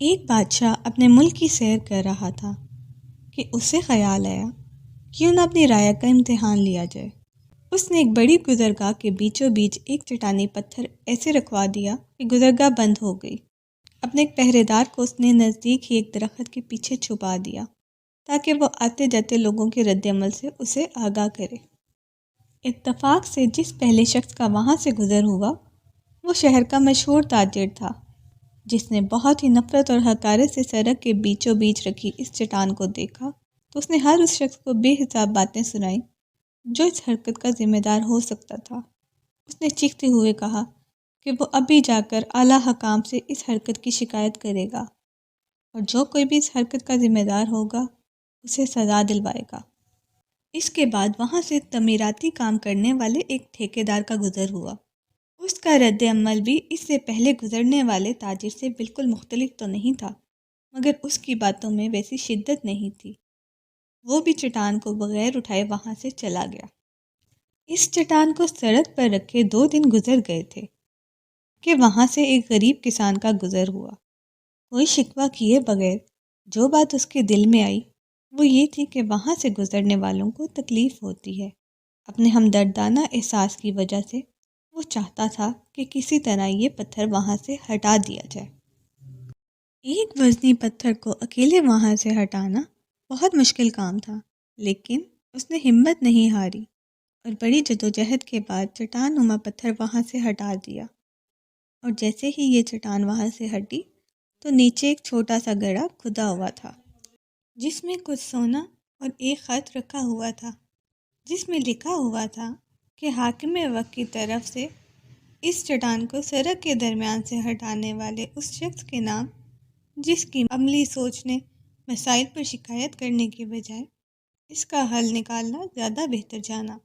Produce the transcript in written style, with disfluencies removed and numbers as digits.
ایک بادشاہ اپنے ملک کی سیر کر رہا تھا کہ اسے خیال آیا کیوں نہ اپنی رعایا کا امتحان لیا جائے۔ اس نے ایک بڑی گزرگاہ کے بیچوں بیچ ایک چٹانی پتھر ایسے رکھوا دیا کہ گزرگاہ بند ہو گئی۔ اپنے ایک پہرے دار کو اس نے نزدیک ہی ایک درخت کے پیچھے چھپا دیا تاکہ وہ آتے جاتے لوگوں کے رد عمل سے اسے آگاہ کرے۔ اتفاق سے جس پہلے شخص کا وہاں سے گزر ہوا وہ شہر کا مشہور تاجر تھا، جس نے بہت ہی نفرت اور حقارت سے سڑک کے بیچوں بیچ رکھی اس چٹان کو دیکھا تو اس نے ہر اس شخص کو بے حساب باتیں سنائیں جو اس حرکت کا ذمہ دار ہو سکتا تھا۔ اس نے چیختے ہوئے کہا کہ وہ ابھی جا کر اعلیٰ حکام سے اس حرکت کی شکایت کرے گا اور جو کوئی بھی اس حرکت کا ذمہ دار ہوگا اسے سزا دلوائے گا۔ اس کے بعد وہاں سے تعمیراتی کام کرنے والے ایک ٹھیکیدار کا گزر ہوا۔ اس کا رد عمل بھی اس سے پہلے گزرنے والے تاجر سے بالکل مختلف تو نہیں تھا، مگر اس کی باتوں میں ویسی شدت نہیں تھی۔ وہ بھی چٹان کو بغیر اٹھائے وہاں سے چلا گیا۔ اس چٹان کو سڑک پر رکھے 2 دن گزر گئے تھے کہ وہاں سے ایک غریب کسان کا گزر ہوا۔ کوئی شکوہ کیے بغیر جو بات اس کے دل میں آئی وہ یہ تھی کہ وہاں سے گزرنے والوں کو تکلیف ہوتی ہے۔ اپنے ہمدردانہ احساس کی وجہ سے وہ چاہتا تھا کہ کسی طرح یہ پتھر وہاں سے ہٹا دیا جائے۔ ایک وزنی پتھر کو اکیلے وہاں سے ہٹانا بہت مشکل کام تھا، لیکن اس نے ہمت نہیں ہاری اور بڑی جدوجہد کے بعد چٹان نما پتھر وہاں سے ہٹا دیا۔ اور جیسے ہی یہ چٹان وہاں سے ہٹی تو نیچے ایک چھوٹا سا گڑھا کھدا ہوا تھا جس میں کچھ سونا اور ایک خط رکھا ہوا تھا، جس میں لکھا ہوا تھا کہ حاکم وقت کی طرف سے اس چٹان کو سڑک کے درمیان سے ہٹانے والے اس شخص کے نام، جس کی عملی سوچ نے مسائل پر شکایت کرنے کے بجائے اس کا حل نکالنا زیادہ بہتر جانا۔